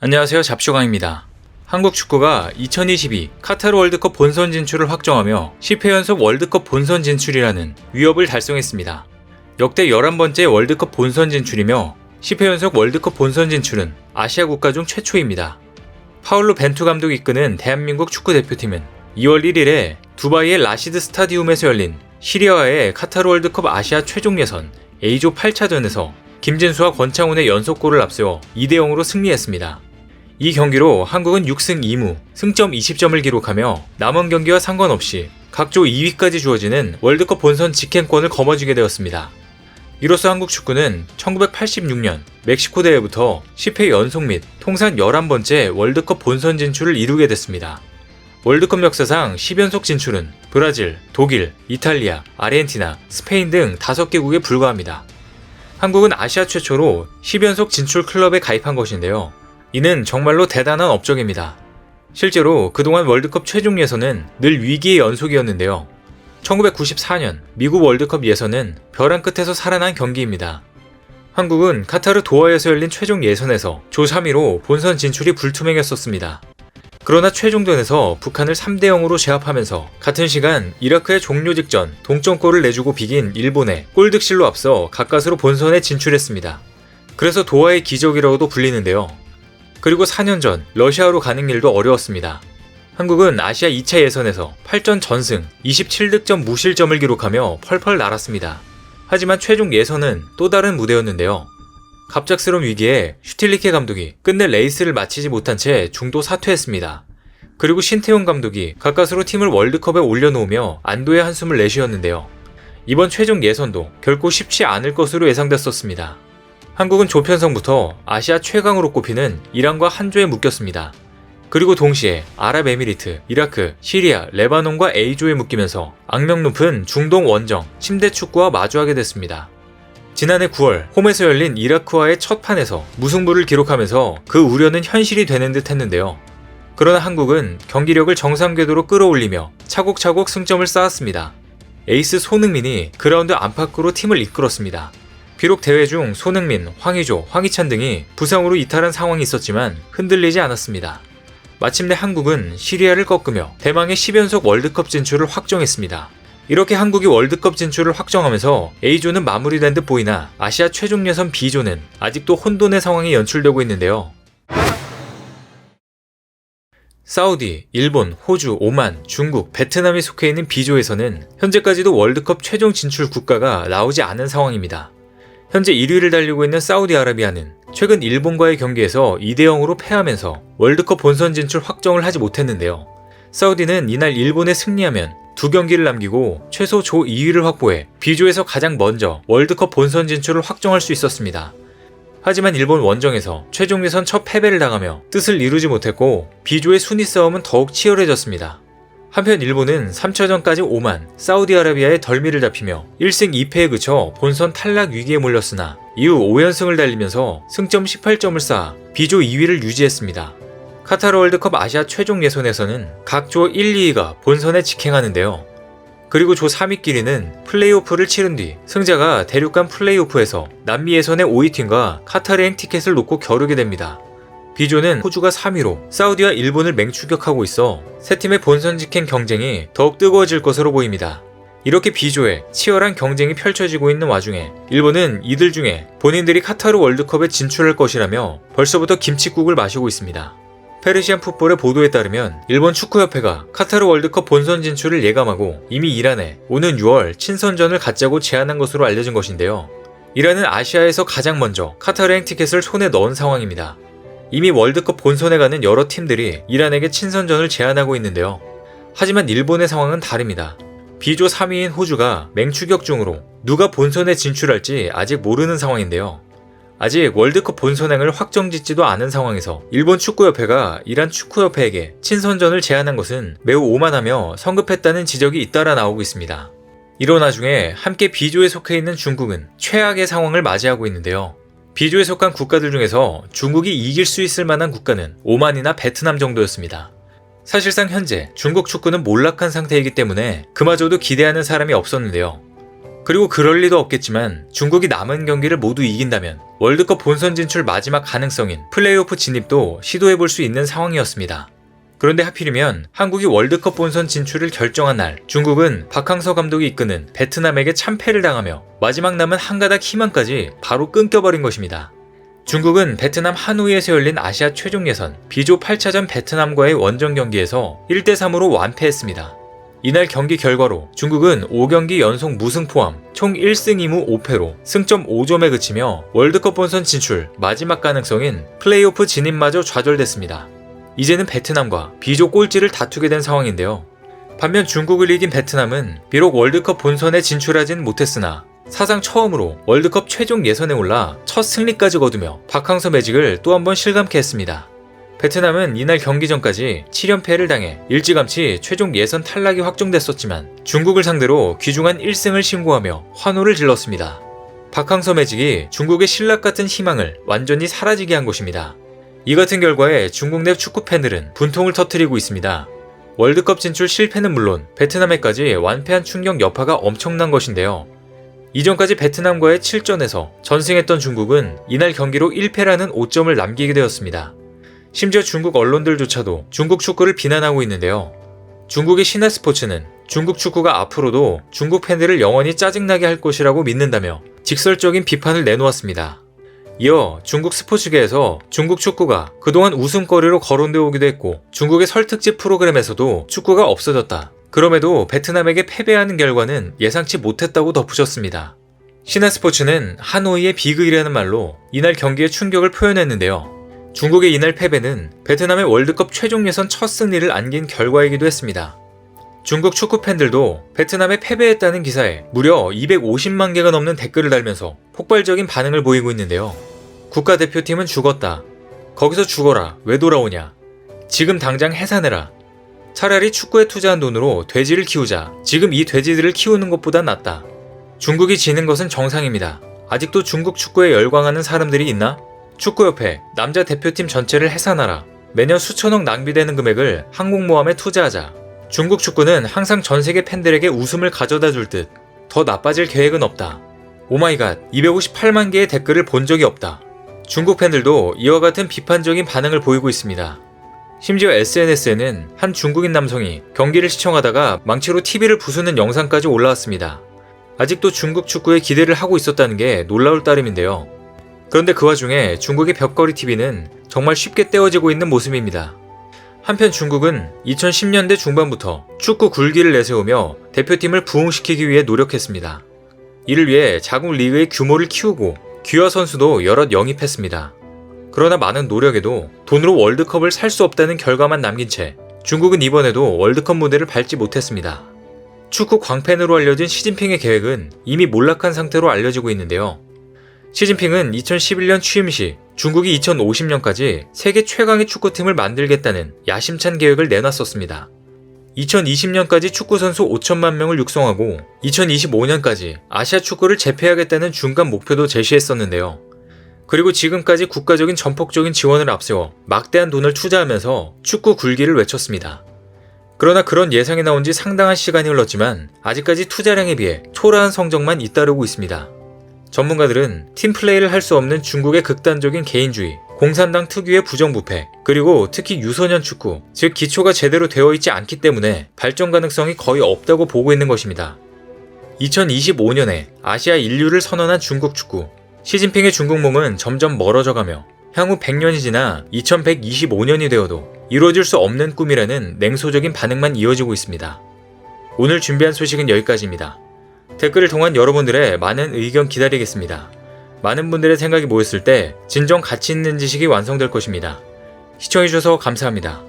안녕하세요. 잡쇼강입니다. 한국 축구가 2022 카타르 월드컵 본선 진출을 확정하며 10회 연속 월드컵 본선 진출이라는 위협을 달성했습니다. 역대 11번째 월드컵 본선 진출이며 10회 연속 월드컵 본선 진출은 아시아 국가 중 최초입니다. 파울루 벤투 감독이 이끄는 대한민국 축구대표팀은 2월 1일에 두바이의 라시드 스타디움에서 열린 시리아와의 카타르 월드컵 아시아 최종 예선 A조 8차전에서 김진수와 권창훈의 연속골을 앞세워 2대0으로 승리했습니다. 이 경기로 한국은 6승 2무, 승점 20점을 기록하며 남은 경기와 상관없이 각조 2위까지 주어지는 월드컵 본선 직행권을 거머쥐게 되었습니다. 이로써 한국 축구는 1986년 멕시코 대회부터 10회 연속 및 통산 11번째 월드컵 본선 진출을 이루게 됐습니다. 월드컵 역사상 10연속 진출은 브라질, 독일, 이탈리아, 아르헨티나, 스페인 등 5개국에 불과합니다. 한국은 아시아 최초로 10연속 진출 클럽에 가입한 것인데요. 이는 정말로 대단한 업적입니다. 실제로 그동안 월드컵 최종 예선은 늘 위기의 연속이었는데요. 1994년 미국 월드컵 예선은 벼랑 끝에서 살아난 경기입니다. 한국은 카타르 도하에서 열린 최종 예선에서 조 3위로 본선 진출이 불투명했었습니다. 그러나 최종전에서 북한을 3대0으로 제압하면서 같은 시간 이라크의 종료 직전 동점골을 내주고 비긴 일본에 골득실로 앞서 가까스로 본선에 진출했습니다. 그래서 도하의 기적이라고도 불리는데요. 그리고 4년 전 러시아로 가는 길도 어려웠습니다. 한국은 아시아 2차 예선에서 8전 전승 27득점 무실점을 기록하며 펄펄 날았습니다. 하지만 최종 예선은 또 다른 무대였는데요. 갑작스러운 위기에 슈틸리케 감독이 끝내 레이스를 마치지 못한 채 중도 사퇴했습니다. 그리고 신태용 감독이 가까스로 팀을 월드컵에 올려놓으며 안도의 한숨을 내쉬었는데요. 이번 최종 예선도 결코 쉽지 않을 것으로 예상됐었습니다. 한국은 조편성부터 아시아 최강으로 꼽히는 이란과 한 조에 묶였습니다. 그리고 동시에 아랍에미리트, 이라크, 시리아, 레바논과 A조에 묶이면서 악명 높은 중동 원정, 침대 축구와 마주하게 됐습니다. 지난해 9월 홈에서 열린 이라크와의 첫 판에서 무승부를 기록하면서 그 우려는 현실이 되는 듯 했는데요. 그러나 한국은 경기력을 정상 궤도로 끌어올리며 차곡차곡 승점을 쌓았습니다. 에이스 손흥민이 그라운드 안팎으로 팀을 이끌었습니다. 비록 대회 중 손흥민, 황의조, 황희찬 등이 부상으로 이탈한 상황이 있었지만 흔들리지 않았습니다. 마침내 한국은 시리아를 꺾으며 대망의 10연속 월드컵 진출을 확정했습니다. 이렇게 한국이 월드컵 진출을 확정하면서 A조는 마무리된 듯 보이나 아시아 최종 예선 B조는 아직도 혼돈의 상황이 연출되고 있는데요. 사우디, 일본, 호주, 오만, 중국, 베트남이 속해 있는 B조에서는 현재까지도 월드컵 최종 진출 국가가 나오지 않은 상황입니다. 현재 1위를 달리고 있는 사우디아라비아는 최근 일본과의 경기에서 2대0으로 패하면서 월드컵 본선 진출 확정을 하지 못했는데요. 사우디는 이날 일본에 승리하면 2경기를 남기고 최소 조 2위를 확보해 B조에서 가장 먼저 월드컵 본선 진출을 확정할 수 있었습니다. 하지만 일본 원정에서 최종 예선 첫 패배를 당하며 뜻을 이루지 못했고 B조의 순위 싸움은 더욱 치열해졌습니다. 한편 일본은 3차전까지 오만, 사우디아라비아의 덜미를 잡히며 1승 2패에 그쳐 본선 탈락 위기에 몰렸으나 이후 5연승을 달리면서 승점 18점을 쌓아 B조 2위를 유지했습니다. 카타르 월드컵 아시아 최종 예선에서는 각 조 1, 2위가 본선에 직행하는데요. 그리고 조 3위끼리는 플레이오프를 치른 뒤 승자가 대륙간 플레이오프에서 남미 예선의 5위 팀과 카타르행 티켓을 놓고 겨루게 됩니다. B조는 호주가 3위로 사우디와 일본을 맹추격하고 있어 세 팀의 본선 직행 경쟁이 더욱 뜨거워질 것으로 보입니다. 이렇게 B조에 치열한 경쟁이 펼쳐지고 있는 와중에 일본은 이들 중에 본인들이 카타르 월드컵에 진출할 것이라며 벌써부터 김칫국을 마시고 있습니다. 페르시안 풋볼의 보도에 따르면 일본 축구협회가 카타르 월드컵 본선 진출을 예감하고 이미 이란에 오는 6월 친선전을 갖자고 제안한 것으로 알려진 것인데요. 이란은 아시아에서 가장 먼저 카타르행 티켓을 손에 넣은 상황입니다. 이미 월드컵 본선에 가는 여러 팀들이 이란에게 친선전을 제안하고 있는데요. 하지만 일본의 상황은 다릅니다. B조 3위인 호주가 맹추격 중으로 누가 본선에 진출할지 아직 모르는 상황인데요. 아직 월드컵 본선행을 확정짓지도 않은 상황에서 일본 축구협회가 이란 축구협회에게 친선전을 제안한 것은 매우 오만하며 성급했다는 지적이 잇따라 나오고 있습니다. 이런 와중에 함께 B조에 속해 있는 중국은 최악의 상황을 맞이하고 있는데요. B조에 속한 국가들 중에서 중국이 이길 수 있을 만한 국가는 오만이나 베트남 정도였습니다. 사실상 현재 중국 축구는 몰락한 상태이기 때문에 그마저도 기대하는 사람이 없었는데요. 그리고 그럴 리도 없겠지만 중국이 남은 경기를 모두 이긴다면 월드컵 본선 진출 마지막 가능성인 플레이오프 진입도 시도해볼 수 있는 상황이었습니다. 그런데 하필이면 한국이 월드컵 본선 진출을 결정한 날 중국은 박항서 감독이 이끄는 베트남에게 참패를 당하며 마지막 남은 한 가닥 희망까지 바로 끊겨버린 것입니다. 중국은 베트남 하노이에서 열린 아시아 최종 예선 B조 8차전 베트남과의 원정 경기에서 1대3으로 완패했습니다. 이날 경기 결과로 중국은 5경기 연속 무승 포함 총 1승 2무 5패로 승점 5점에 그치며 월드컵 본선 진출 마지막 가능성인 플레이오프 진입마저 좌절됐습니다. 이제는 베트남과 B조 꼴찌를 다투게 된 상황인데요. 반면 중국을 이긴 베트남은 비록 월드컵 본선에 진출하진 못했으나 사상 처음으로 월드컵 최종 예선에 올라 첫 승리까지 거두며 박항서 매직을 또 한 번 실감케 했습니다. 베트남은 이날 경기 전까지 7연패를 당해 일찌감치 최종 예선 탈락이 확정됐었지만 중국을 상대로 귀중한 1승을 신고하며 환호를 질렀습니다. 박항서 매직이 중국의 신락 같은 희망을 완전히 사라지게 한 것입니다. 이 같은 결과에 중국 내 축구 팬들은 분통을 터뜨리고 있습니다. 월드컵 진출 실패는 물론 베트남에까지 완패한 충격 여파가 엄청난 것인데요. 이전까지 베트남과의 7전에서 전승했던 중국은 이날 경기로 1패라는 오점을 남기게 되었습니다. 심지어 중국 언론들조차도 중국 축구를 비난하고 있는데요. 중국의 신화스포츠는 중국 축구가 앞으로도 중국 팬들을 영원히 짜증나게 할 것이라고 믿는다며 직설적인 비판을 내놓았습니다. 이어 중국 스포츠계에서 중국 축구가 그동안 웃음거리로 거론되어 오기도 했고 중국의 설특집 프로그램에서도 축구가 없어졌다. 그럼에도 베트남에게 패배하는 결과는 예상치 못했다고 덧붙였습니다. 신화스포츠는 하노이의 비극이라는 말로 이날 경기의 충격을 표현했는데요. 중국의 이날 패배는 베트남의 월드컵 최종 예선 첫 승리를 안긴 결과이기도 했습니다. 중국 축구 팬들도 베트남에 패배했다는 기사에 무려 250만 개가 넘는 댓글을 달면서 폭발적인 반응을 보이고 있는데요. 국가대표팀은 죽었다. 거기서 죽어라. 왜 돌아오냐. 지금 당장 해산해라. 차라리 축구에 투자한 돈으로 돼지를 키우자. 지금 이 돼지들을 키우는 것보단 낫다. 중국이 지는 것은 정상입니다. 아직도 중국 축구에 열광하는 사람들이 있나? 축구협회, 남자 대표팀 전체를 해산하라. 매년 수천억 낭비되는 금액을 항공모함에 투자하자. 중국 축구는 항상 전세계 팬들에게 웃음을 가져다 줄 듯. 더 나빠질 계획은 없다. 오마이갓, 258만 개의 댓글을 본 적이 없다. 중국 팬들도 이와 같은 비판적인 반응을 보이고 있습니다. 심지어 SNS에는 한 중국인 남성이 경기를 시청하다가 망치로 TV를 부수는 영상까지 올라왔습니다. 아직도 중국 축구에 기대를 하고 있었다는 게 놀라울 따름인데요. 그런데 그 와중에 중국의 벽걸이 TV는 정말 쉽게 떼어지고 있는 모습입니다. 한편 중국은 2010년대 중반부터 축구 굴기를 내세우며 대표팀을 부흥시키기 위해 노력했습니다. 이를 위해 자국 리그의 규모를 키우고 귀화 선수도 여럿 영입했습니다. 그러나 많은 노력에도 돈으로 월드컵을 살 수 없다는 결과만 남긴 채 중국은 이번에도 월드컵 무대를 밟지 못했습니다. 축구 광팬으로 알려진 시진핑의 계획은 이미 몰락한 상태로 알려지고 있는데요. 시진핑은 2011년 취임 시 중국이 2050년까지 세계 최강의 축구팀을 만들겠다는 야심찬 계획을 내놨었습니다. 2020년까지 축구선수 5천만 명을 육성하고 2025년까지 아시아 축구를 제패하겠다는 중간 목표도 제시했었는데요. 그리고 지금까지 국가적인 전폭적인 지원을 앞세워 막대한 돈을 투자하면서 축구 굴기를 외쳤습니다. 그러나 그런 예상이 나온 지 상당한 시간이 흘렀지만 아직까지 투자량에 비해 초라한 성적만 잇따르고 있습니다. 전문가들은 팀플레이를 할 수 없는 중국의 극단적인 개인주의, 공산당 특유의 부정부패, 그리고 특히 유소년 축구, 즉 기초가 제대로 되어 있지 않기 때문에 발전 가능성이 거의 없다고 보고 있는 것입니다. 2025년에 아시아 인류를 선언한 중국 축구, 시진핑의 중국夢은 점점 멀어져가며 향후 100년이 지나 2125년이 되어도 이루어질 수 없는 꿈이라는 냉소적인 반응만 이어지고 있습니다. 오늘 준비한 소식은 여기까지입니다. 댓글을 통한 여러분들의 많은 의견 기다리겠습니다. 많은 분들의 생각이 모였을 때 진정 가치 있는 지식이 완성될 것입니다. 시청해주셔서 감사합니다.